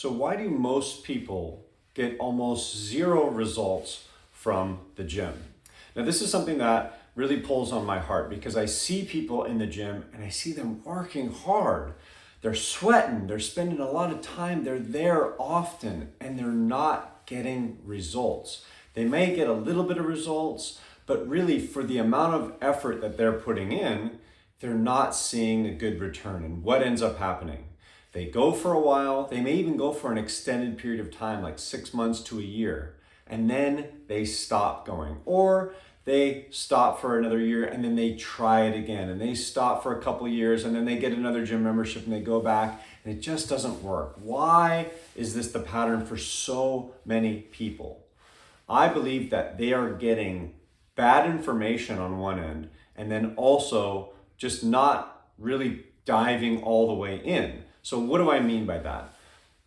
So why do most people get almost zero results from the gym? Now, this is something that really pulls on my heart because I see people in the gym and I see them working hard. They're sweating, they're spending a lot of time, they're there often, and they're not getting results. They may get a little bit of results, but really for the amount of effort that they're putting in, they're not seeing a good return. And what ends up happening? They go for a while, they may even go for an extended period of time, like 6 months to a year, and then they stop going. Or they stop for another year and then they try it again, and they stop for a couple of years and then they get another gym membership and they go back, and it just doesn't work. Why is this the pattern for so many people? I believe that they are getting bad information on one end and then also just not really diving all the way in. So what do I mean by that?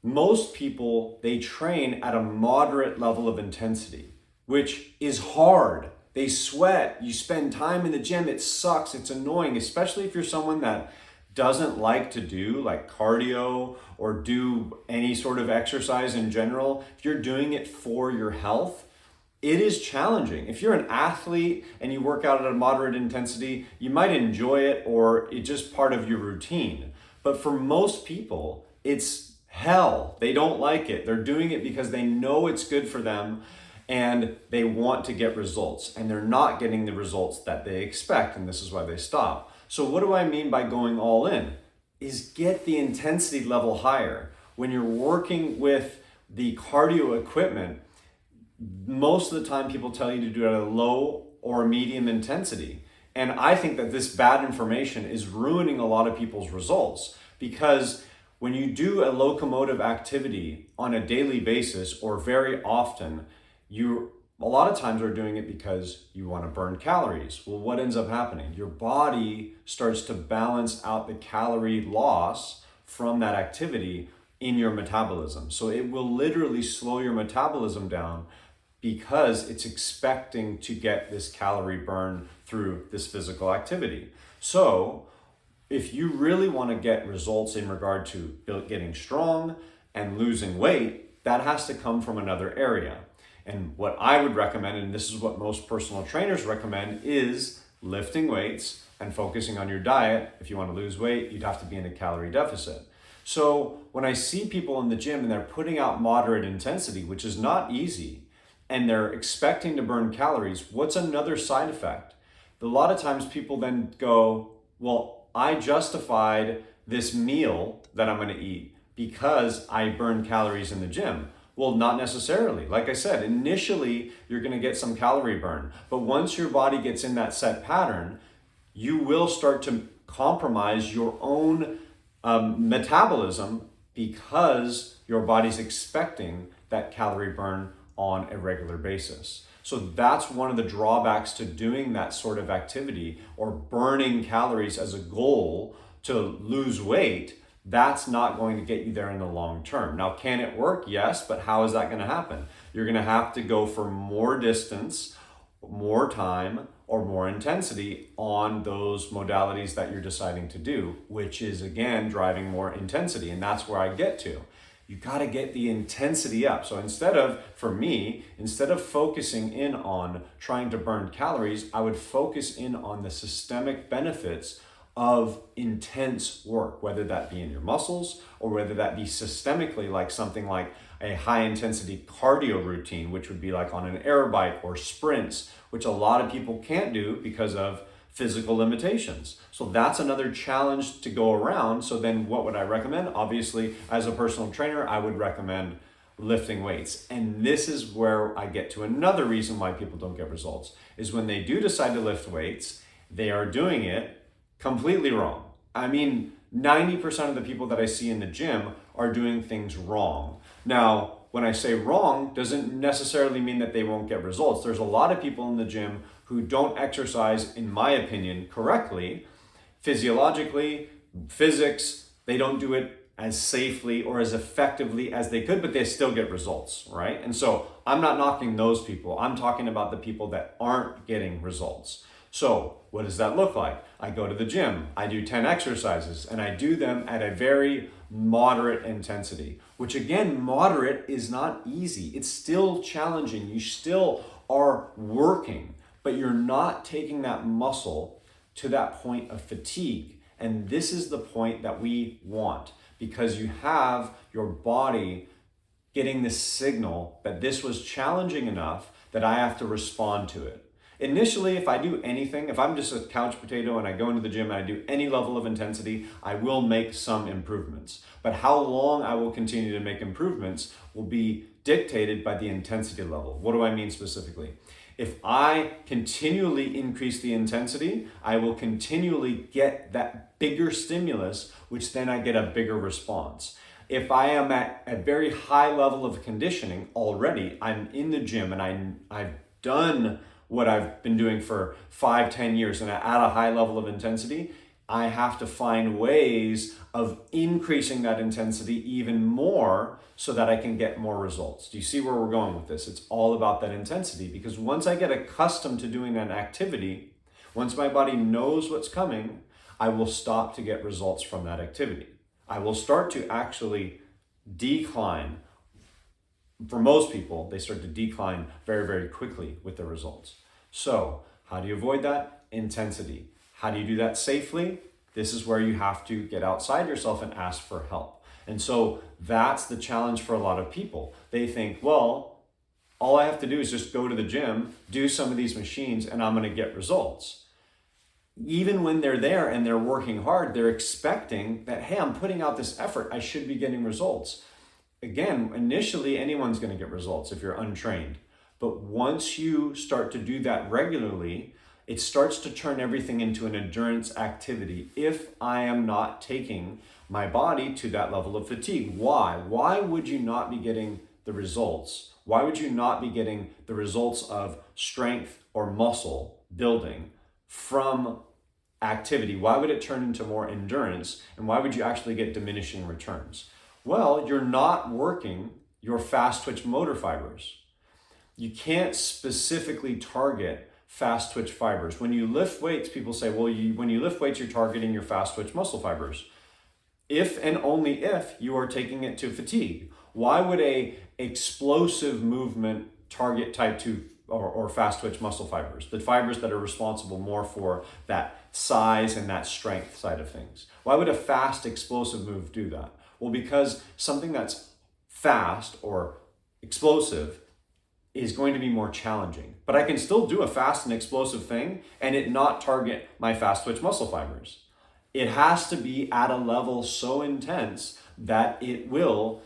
Most people, they train at a moderate level of intensity, which is hard. They sweat, you spend time in the gym, it sucks, it's annoying, especially if you're someone that doesn't like to do like cardio or do any sort of exercise in general. If you're doing it for your health, it is challenging. If you're an athlete and you work out at a moderate intensity, you might enjoy it or it's just part of your routine. But for most people, it's hell. They don't like it. They're doing it because they know it's good for them and they want to get results, and they're not getting the results that they expect, and this is why they stop. So what do I mean by going all in? Is get the intensity level higher. When you're working with the cardio equipment, most of the time people tell you to do it at a low or medium intensity. And I think that this bad information is ruining a lot of people's results, because when you do a locomotive activity on a daily basis or very often, you a lot of times are doing it because you want to burn calories. Well, what ends up happening? Your body starts to balance out the calorie loss from that activity in your metabolism. So it will literally slow your metabolism down because it's expecting to get this calorie burn through this physical activity. So if you really want to get results in regard to getting strong and losing weight, that has to come from another area. And what I would recommend, and this is what most personal trainers recommend, is lifting weights and focusing on your diet. If you want to lose weight, you'd have to be in a calorie deficit. So when I see people in the gym and they're putting out moderate intensity, which is not easy, and they're expecting to burn calories, what's another side effect? A lot of times people then go, well, I justified this meal that I'm going to eat because I burned calories in the gym. Well, not necessarily. Like I said, initially you're going to get some calorie burn, but once your body gets in that set pattern, you will start to compromise your own metabolism because your body's expecting that calorie burn on a regular basis. So that's one of the drawbacks to doing that sort of activity or burning calories as a goal to lose weight. That's not going to get you there in the long term. Now, can it work? Yes, but how is that going to happen? You're going to have to go for more distance, more time, or more intensity on those modalities that you're deciding to do, which is again driving more intensity. And that's where I get to. You got to get the intensity up. So instead of focusing in on trying to burn calories, I would focus in on the systemic benefits of intense work, whether that be in your muscles or whether that be systemically, like something like a high intensity cardio routine, which would be like on an air bike or sprints, which a lot of people can't do because of physical limitations. So that's another challenge to go around. So then what would I recommend? Obviously, as a personal trainer, I would recommend lifting weights. And this is where I get to another reason why people don't get results, is when they do decide to lift weights, they are doing it completely wrong. I mean, 90% of the people that I see in the gym are doing things wrong. Now, when I say wrong, doesn't necessarily mean that they won't get results. There's a lot of people in the gym who don't exercise, in my opinion, correctly, physiologically, physics. They don't do it as safely or as effectively as they could, but they still get results, right? And so I'm not knocking those people. I'm talking about the people that aren't getting results. So what does that look like? I go to the gym, I do 10 exercises, and I do them at a very moderate intensity, which again, moderate is not easy. It's still challenging. You still are working, but you're not taking that muscle to that point of fatigue. And this is the point that we want, because you have your body getting this signal that this was challenging enough that I have to respond to it. Initially, if I do anything, if I'm just a couch potato and I go into the gym and I do any level of intensity, I will make some improvements. But how long I will continue to make improvements will be dictated by the intensity level. What do I mean specifically? If I continually increase the intensity, I will continually get that bigger stimulus, which then I get a bigger response. If I am at a very high level of conditioning already, I'm in the gym and I've done what I've been doing for 5-10 years and at a high level of intensity, I have to find ways of increasing that intensity even more so that I can get more results. Do you see where we're going with this? It's all about that intensity, because once I get accustomed to doing an activity, once my body knows what's coming, I will stop to get results from that activity. I will start to actually decline. For most people, they start to decline very, very quickly with the results. So how do you avoid that? Intensity. How do you do that safely? This is where you have to get outside yourself and ask for help. And so that's the challenge for a lot of people. They think, well, all I have to do is just go to the gym, do some of these machines, and I'm going to get results. Even when they're there and they're working hard, they're expecting that, hey, I'm putting out this effort, I should be getting results. Again, initially, anyone's going to get results if you're untrained. But once you start to do that regularly, it starts to turn everything into an endurance activity if I am not taking my body to that level of fatigue. Why? Why would you not be getting the results? Why would you not be getting the results of strength or muscle building from activity? Why would it turn into more endurance? And why would you actually get diminishing returns? Well, you're not working your fast twitch motor fibers. You can't specifically target fast twitch fibers. When you lift weights, people say, well, when you lift weights, you're targeting your fast twitch muscle fibers. If and only if you are taking it to fatigue. Why would a explosive movement target type 2 or fast twitch muscle fibers, the fibers that are responsible more for that size and that strength side of things? Why would a fast explosive move do that? Well, because something that's fast or explosive is going to be more challenging. But I can still do a fast and explosive thing and it not target my fast twitch muscle fibers. It has to be at a level so intense that it will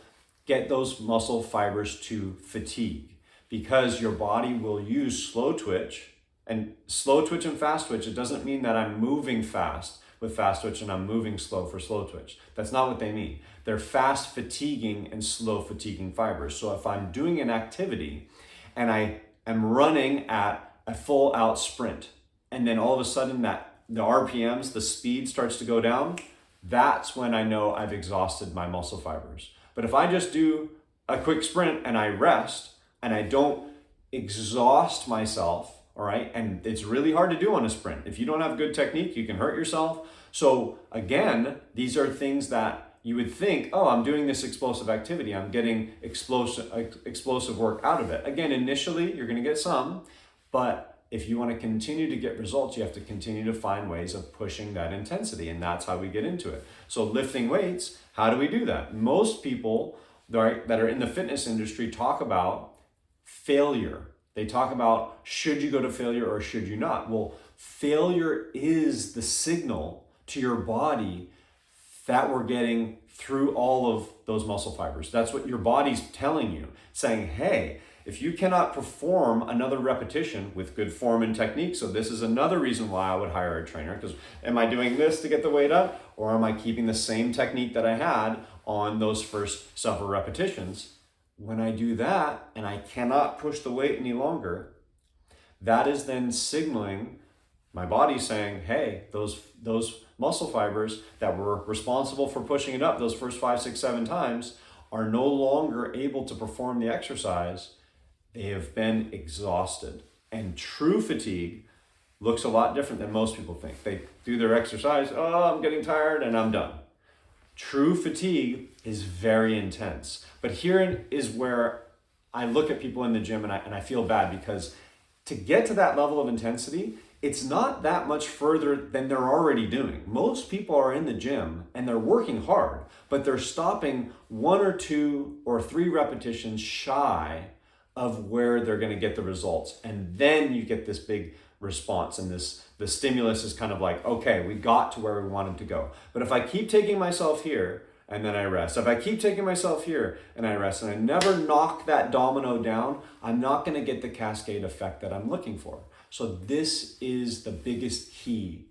get those muscle fibers to fatigue, because your body will use slow twitch and fast twitch. It doesn't mean that I'm moving fast with fast twitch and I'm moving slow for slow twitch. That's not what they mean. They're fast fatiguing and slow fatiguing fibers. So if I'm doing an activity and I am running at a full out sprint, and then all of a sudden the RPMs, the speed starts to go down, that's when I know I've exhausted my muscle fibers. But if I just do a quick sprint and I rest and I don't exhaust myself, all right, and it's really hard to do on a sprint. If you don't have good technique, you can hurt yourself. So again, these are things that you would think, oh, I'm doing this explosive activity, I'm getting explosive work out of it. Again, initially, you're going to get some, but if you want to continue to get results, you have to continue to find ways of pushing that intensity, and that's how we get into it. So lifting weights, how do we do that? Most people that are in the fitness industry talk about failure. They talk about, should you go to failure or should you not? Well, failure is the signal to your body that we're getting through all of those muscle fibers. That's what your body's telling you, saying, hey, if you cannot perform another repetition with good form and technique, so this is another reason why I would hire a trainer, because am I doing this to get the weight up, or am I keeping the same technique that I had on those first several repetitions? When I do that and I cannot push the weight any longer, that is then signaling my body saying, hey, those muscle fibers that were responsible for pushing it up those first 5, 6, 7 times are no longer able to perform the exercise. They have been exhausted. And true fatigue looks a lot different than most people think. They do their exercise, oh, I'm getting tired and I'm done. True fatigue is very intense. But here is where I look at people in the gym and I feel bad, because to get to that level of intensity, it's not that much further than they're already doing. Most people are in the gym and they're working hard, but they're stopping 1 or 2 or 3 repetitions shy of where they're going to get the results. And then you get this big response, and the stimulus is kind of like, okay, we got to where we wanted to go. But if I keep taking myself here and then I rest, if I keep taking myself here and I rest, and I never knock that domino down, I'm not going to get the cascade effect that I'm looking for. So this is the biggest key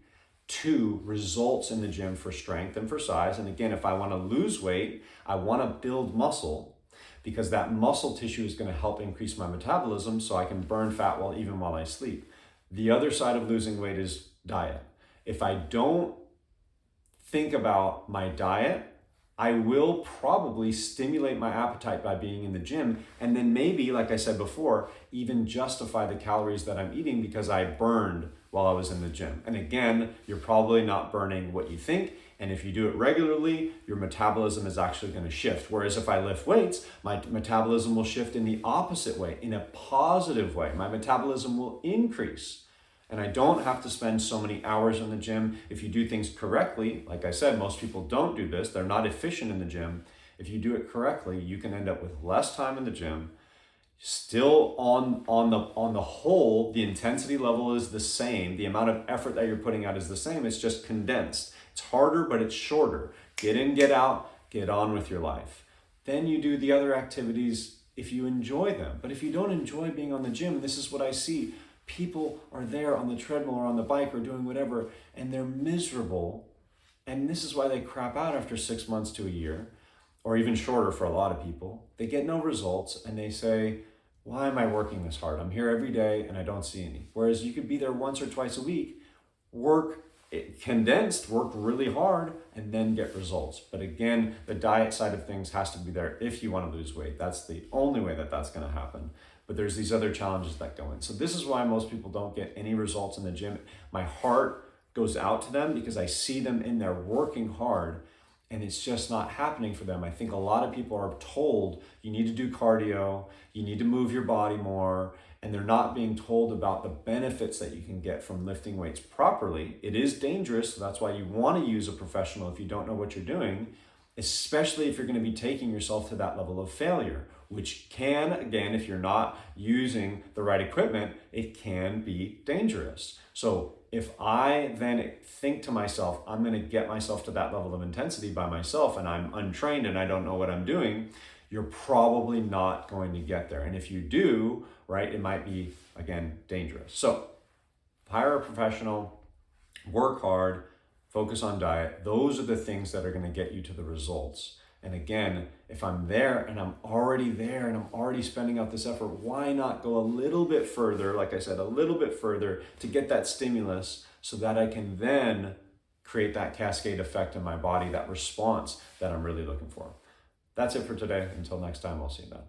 to results in the gym for strength and for size. And again, if I want to lose weight, I want to build muscle, because that muscle tissue is going to help increase my metabolism so I can burn fat even while I sleep. The other side of losing weight is diet. If I don't think about my diet, I will probably stimulate my appetite by being in the gym, and then maybe, like I said before, even justify the calories that I'm eating because I burned while I was in the gym. And again, you're probably not burning what you think, and if you do it regularly, your metabolism is actually going to shift. Whereas if I lift weights, my metabolism will shift in the opposite way, in a positive way. My metabolism will increase. And I don't have to spend so many hours in the gym. If you do things correctly, like I said, most people don't do this. They're not efficient in the gym. If you do it correctly, you can end up with less time in the gym. Still on the whole, the intensity level is the same. The amount of effort that you're putting out is the same. It's just condensed. It's harder, but it's shorter. Get in, get out, get on with your life. Then you do the other activities if you enjoy them. But if you don't enjoy being on the gym, this is what I see. People are there on the treadmill or on the bike or doing whatever, and they're miserable. And this is why they crap out after 6 months to a year, or even shorter for a lot of people. They get no results and they say, why am I working this hard? I'm here every day and I don't see any. Whereas you could be there once or twice a week, work really hard, and then get results. But again, the diet side of things has to be there if you want to lose weight. That's the only way that that's going to happen. But there's these other challenges that go in. So this is why most people don't get any results in the gym. My heart goes out to them because I see them in there working hard, and it's just not happening for them. I think a lot of people are told you need to do cardio, you need to move your body more, and they're not being told about the benefits that you can get from lifting weights properly. It is dangerous, so that's why you want to use a professional if you don't know what you're doing, especially if you're going to be taking yourself to that level of failure, which can, again, if you're not using the right equipment, it can be dangerous. So if I then think to myself, I'm going to get myself to that level of intensity by myself, and I'm untrained and I don't know what I'm doing, you're probably not going to get there. And if you do, right, it might be, again, dangerous. So hire a professional, work hard, focus on diet. Those are the things that are going to get you to the results. And again, if I'm there and I'm already there and I'm already spending out this effort, why not go a little bit further, like I said, a little bit further to get that stimulus so that I can then create that cascade effect in my body, that response that I'm really looking for. That's it for today. Until next time, I'll see you then.